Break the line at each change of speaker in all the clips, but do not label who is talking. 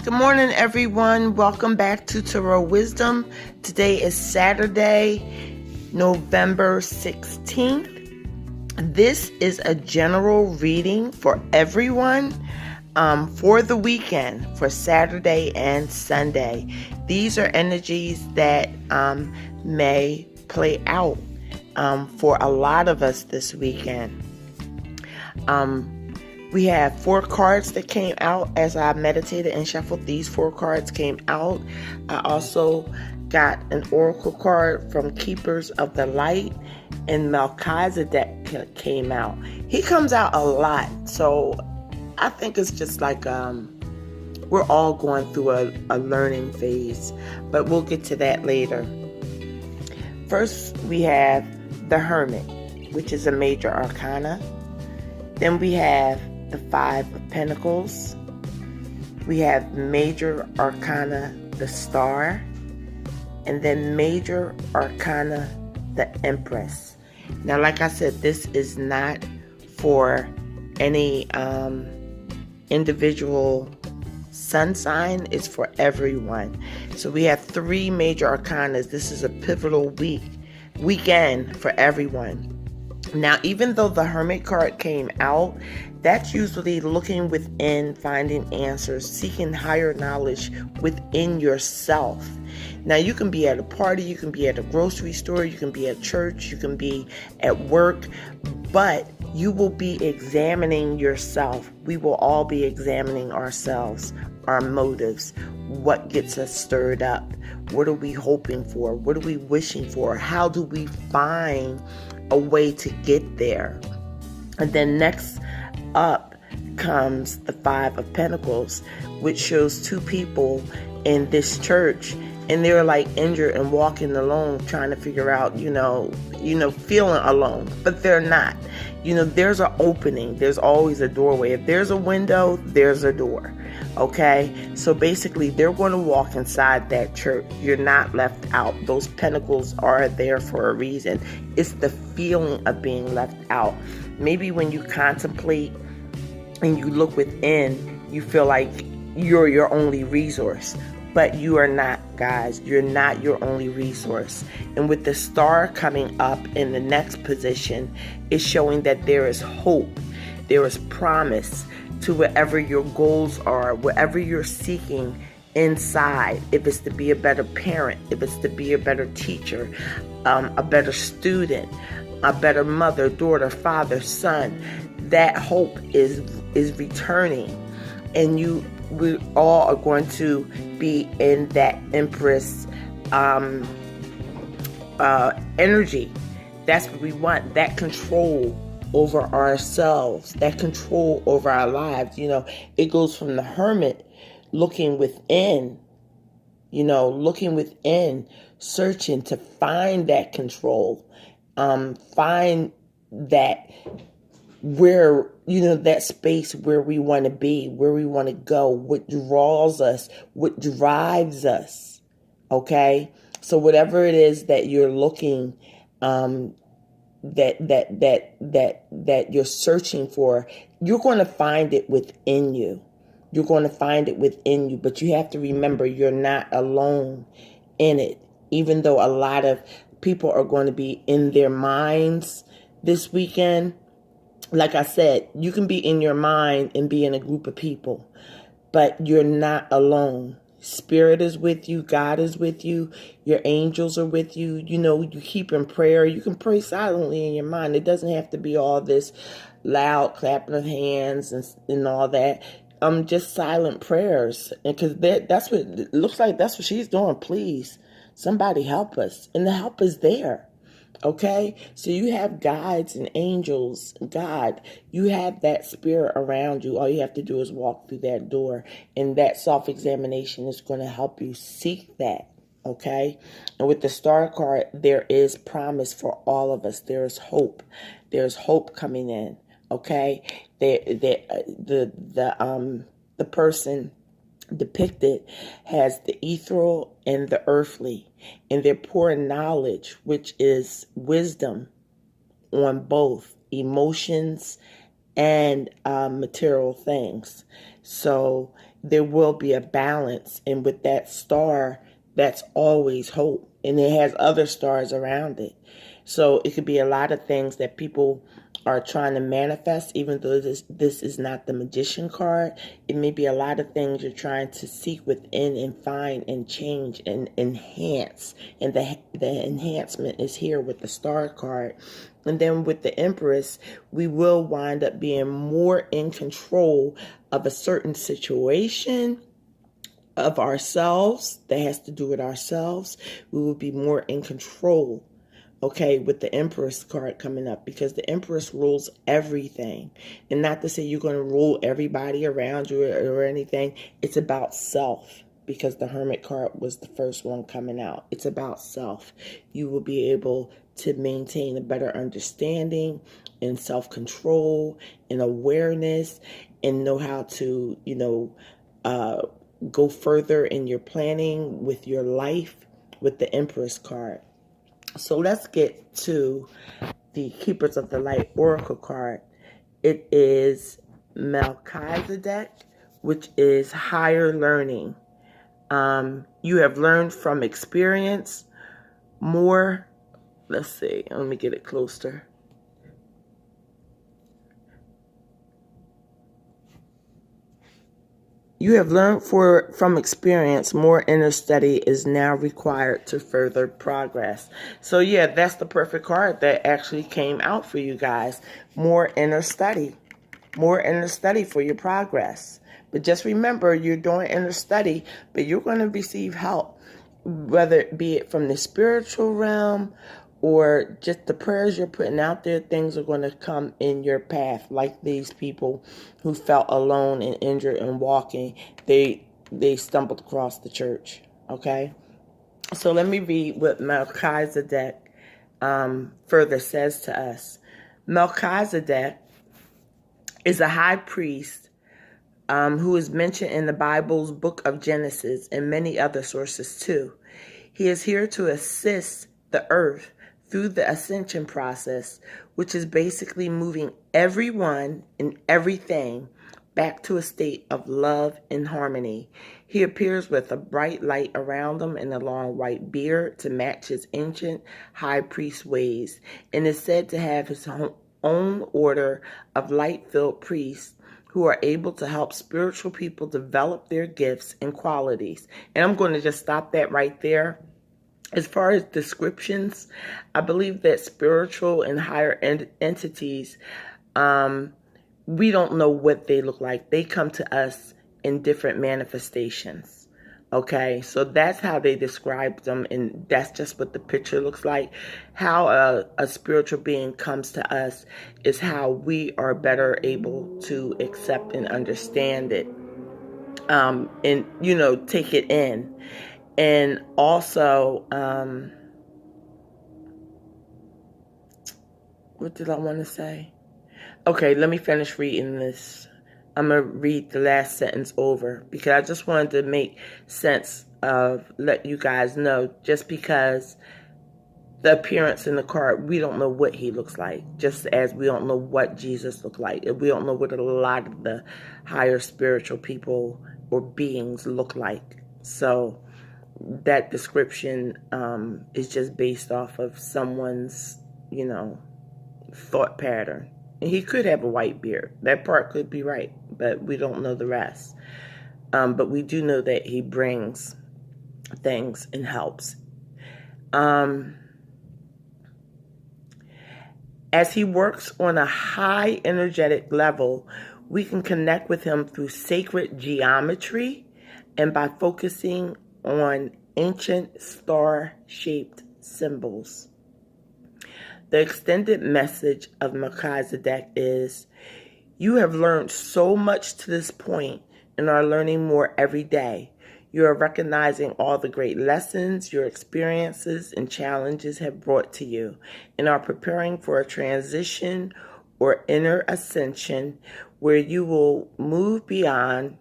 Good morning, everyone. Welcome back to Tarot Wisdom. Today is Saturday, November 16th. This is a general reading for everyone for the weekend, for Saturday and Sunday. These are energies that may play out for a lot of us this weekend. We have 4 cards that came out as I meditated and shuffled. These 4 cards came out. I also got an oracle card from Keepers of the Light, and Melchizedek came out. He comes out a lot, so I think it's just like we're all going through a learning phase, but we'll get to that later. First, we have the Hermit, which is a major arcana. Then we have the 5 of Pentacles. We have major arcana, the Star. And then major arcana, the Empress. Now, like I said, this is not for any individual sun sign. It's for everyone. So we have 3 major arcanas. This is a pivotal weekend for everyone. Now, even though the Hermit card came out, that's usually looking within, finding answers, seeking higher knowledge within yourself. Now, you can be at a party, you can be at a grocery store, you can be at church, you can be at work, but you will be examining yourself. We will all be examining ourselves, our motives, what gets us stirred up, what are we hoping for, what are we wishing for, how do we find a way to get there. And then next up comes the 5 of Pentacles, which shows 2 people in this church, and they're like injured and walking alone, trying to figure out, feeling alone, but they're not. There's an opening. There's always a doorway. If there's a window, there's a door. Okay? So basically, they're going to walk inside that church. You're not left out. Those pentacles are there for a reason. It's the feeling of being left out. Maybe when you contemplate and you look within, you feel like you're your only resource. But you are not, guys. You're not your only resource. And with the Star coming up in the next position, it's showing that there is hope. There is promise to whatever your goals are, whatever you're seeking inside. If it's to be a better parent, if it's to be a better teacher, a better student, a better mother, daughter, father, son, that hope is returning. And we all are going to be in that Empress energy. That's what we want, that control over ourselves, that control over our lives. It goes from the Hermit looking within, searching to find that control, find that where, that space where we want to be, where we want to go, what draws us, what drives us. Okay? So whatever it is that you're looking, that you're searching for, you're going to find it within you. You're going to find it within you, but you have to remember you're not alone in it. Even though a lot of people are going to be in their minds this weekend, like I said, you can be in your mind and be in a group of people, but you're not alone. Spirit is with you. God is with you. Your angels are with you. You keep in prayer. You can pray silently in your mind. It doesn't have to be all this loud clapping of hands and all that. Just silent prayers. And because that's what it looks like. That's what she's doing. Please, somebody help us. And the help is there. Okay, so you have guides and angels, God, you have that spirit around you. All you have to do is walk through that door, and that self-examination is going to help you seek that. Okay, and with the Star card, there is promise for all of us. There is hope. There's hope coming in. Okay, the person depicted has the ethereal and the earthly, and they're pouring knowledge, which is wisdom, on both emotions and material things. So there will be a balance. And with that star, that's always hope. And it has other stars around it. So it could be a lot of things that people are trying to manifest, even though this is not the magician card. It may be a lot of things you're trying to seek within and find and change and enhance. And the enhancement is here with the star card. And then with the Empress, we will wind up being more in control of a certain situation, of ourselves, that has to do with ourselves. We will be more in control, okay, with the Empress card coming up, because the Empress rules everything. And not to say you're going to rule everybody around you or anything. It's about self, because the Hermit card was the first one coming out. It's about self. You will be able to maintain a better understanding and self-control and awareness, and know how to, go further in your planning with your life with the Empress card. So let's get to the Keepers of the Light Oracle card. It is Melchizedek, which is higher learning. You have learned from experience more. Let's see. Let me get it closer. You have learned from experience. More inner study is now required to further progress. So yeah, that's the perfect card that actually came out for you guys. More inner study. More inner study for your progress. But just remember, you're doing inner study, but you're going to receive help, whether it be it from the spiritual realm or just the prayers you're putting out there. Things are going to come in your path, like these people who felt alone and injured and walking. They stumbled across the church, okay? So let me read what Melchizedek further says to us. Melchizedek is a high priest who is mentioned in the Bible's book of Genesis and many other sources too. He is here to assist the earth through the ascension process, which is basically moving everyone and everything back to a state of love and harmony. He appears with a bright light around him and a long white beard to match his ancient high priest ways, and is said to have his own order of light-filled priests who are able to help spiritual people develop their gifts and qualities. And I'm going to just stop that right there. As far as descriptions, I believe that spiritual and higher entities, we don't know what they look like. They come to us in different manifestations. Okay, so that's how they describe them, and that's just what the picture looks like. How a spiritual being comes to us is how we are better able to accept and understand it, and take it in. And also, what did I want to say? Okay, let me finish reading this. I'm going to read the last sentence over because I just wanted to make sense of, let you guys know, just because the appearance in the card, we don't know what he looks like, just as we don't know what Jesus looked like. We don't know what a lot of the higher spiritual people or beings look like. So that description is just based off of someone's, thought pattern. And he could have a white beard. That part could be right, but we don't know the rest. But we do know that he brings things and helps. As he works on a high energetic level, we can connect with him through sacred geometry and by focusing on ancient star-shaped symbols. The extended message of Melchizedek is, you have learned so much to this point and are learning more every day. You are recognizing all the great lessons your experiences and challenges have brought to you and are preparing for a transition or inner ascension where you will move beyond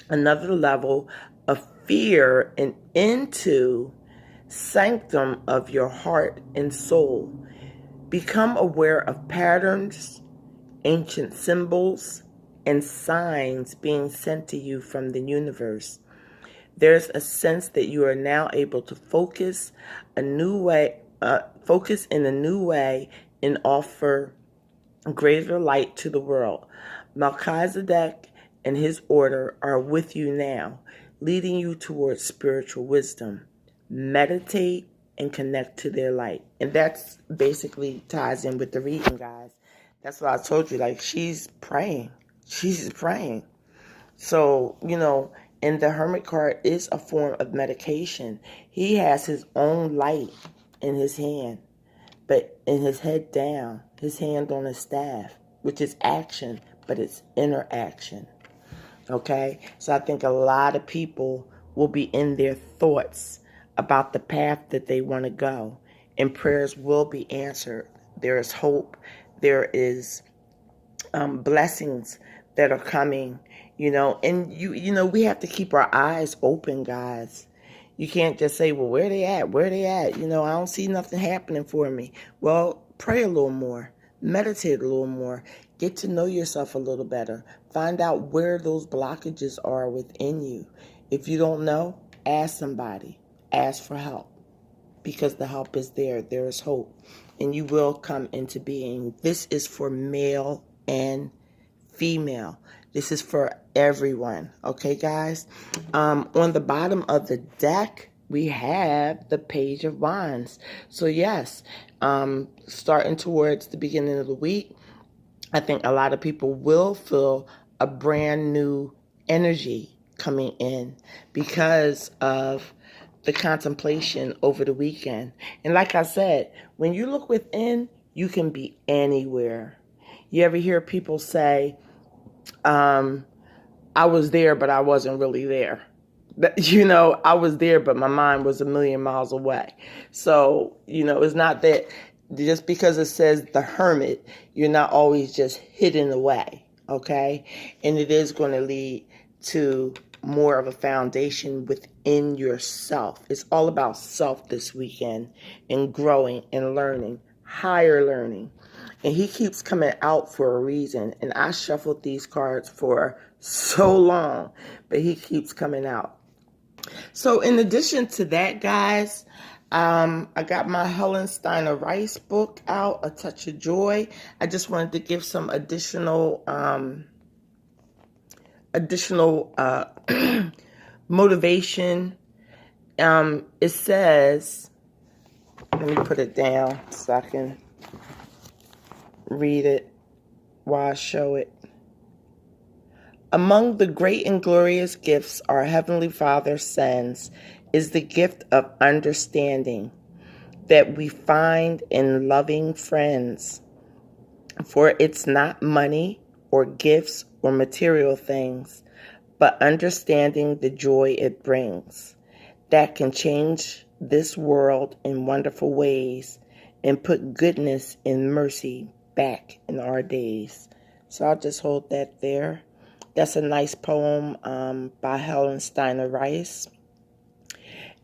another level of fear and into sanctum of your heart and soul. Become aware of patterns, ancient symbols, and signs being sent to you from the universe. There's a sense that you are now able to focus in a new way and offer greater light to the world. Melchizedek and his order are with you now, leading you towards spiritual wisdom. Meditate and connect to their light. And that's basically ties in with the reading, guys. That's what I told you. Like, she's praying. She's praying. So, and the Hermit card is a form of medication. He has his own light in his hand, but in his head down, his hand on his staff, which is action, but it's inner action. Okay? So I think a lot of people will be in their thoughts about the path that they want to go, and prayers will be answered. There is hope. There is blessings that are coming, and we have to keep our eyes open, guys. You can't just say, well, where they at? Where they at? I don't see nothing happening for me. Well, pray a little more. Meditate a little more. Get to know yourself a little better. Find out where those blockages are within you. If you don't know, ask somebody. Ask for help, because the help is there. There is hope, and you will come into being. This is for male and female. This is for everyone. Okay, guys? On the bottom of the deck, we have the Page of Wands. So, yes, starting towards the beginning of the week, I think a lot of people will feel a brand new energy coming in because of the contemplation over the weekend. And like I said, when you look within, you can be anywhere. You ever hear people say, I was there, but I wasn't really there. I was there, but my mind was a million miles away. So, it's not that just because it says the hermit, you're not always just hidden away, okay? And it is going to lead to more of a foundation within yourself. It's all about self this weekend, and growing and learning, higher learning. And he keeps coming out for a reason. And I shuffled these cards for so long, but he keeps coming out. So in addition to that, guys, I got my Helen Steiner Rice book out, A Touch of Joy. I just wanted to give some additional motivation. It says, let me put it down so I can read it while I show it. Among the great and glorious gifts our Heavenly Father sends is the gift of understanding that we find in loving friends. For it's not money or gifts or material things, but understanding the joy it brings that can change this world in wonderful ways and put goodness and mercy back in our days. So I'll just hold that there. That's a nice poem by Helen Steiner Rice.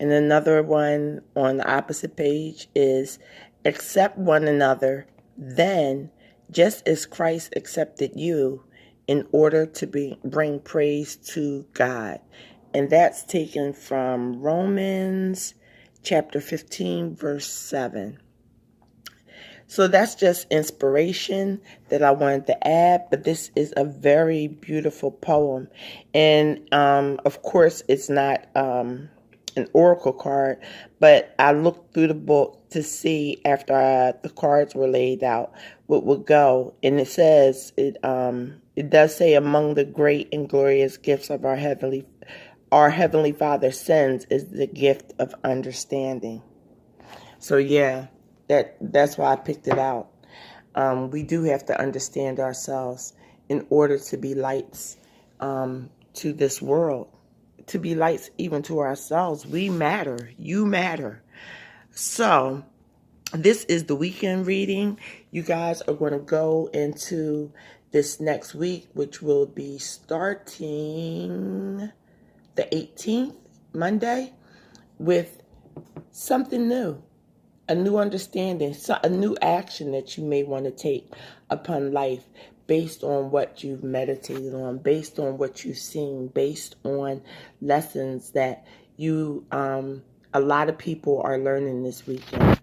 And another one on the opposite page is, accept one another, then, just as Christ accepted you, in order to bring praise to God. And that's taken from Romans chapter 15, verse 7. So that's just inspiration that I wanted to add, but this is a very beautiful poem. And of course, it's not an oracle card, but I looked through the book to see after the cards were laid out what would go. And it says, it does say, among the great and glorious gifts of our Heavenly Father sends is the gift of understanding. So yeah. That's why I picked it out. We do have to understand ourselves in order to be lights to this world, to be lights even to ourselves. We matter. You matter. So this is the weekend reading. You guys are going to go into this next week, which will be starting the 18th, Monday, with something new. A new understanding, a new action that you may want to take upon life. based on what you've meditated on, based on what you've seen, based on lessons that a lot of people are learning this weekend.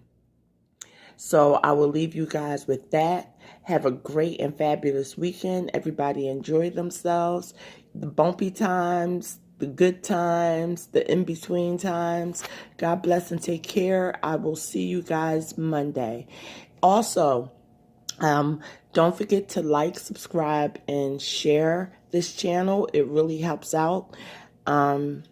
So I will leave you guys with that. Have a great and fabulous weekend. Everybody enjoy themselves. The bumpy times, the good times, the in-between times. God bless and take care. I will see you guys Monday. Also, don't forget to like, subscribe, and share this channel. It really helps out in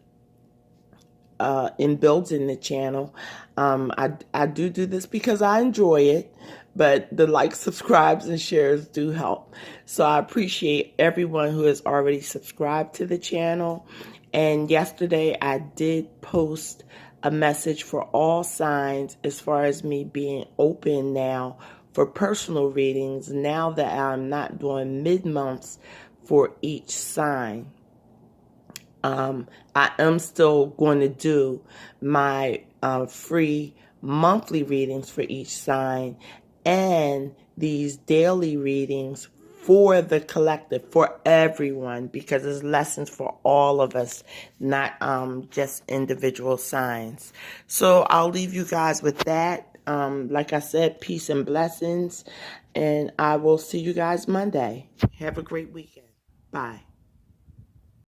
building the channel. I do this because I enjoy it, but the likes, subscribes, and shares do help. So I appreciate everyone who has already subscribed to the channel. And yesterday I did post a message for all signs as far as me being open now for personal readings now that I'm not doing mid-months for each sign. I am still going to do my free monthly readings for each sign and these daily readings for the collective, for everyone, because it's lessons for all of us, not just individual signs. So I'll leave you guys with that. Like I said, peace and blessings, and I will see you guys Monday. Have a great weekend. Bye.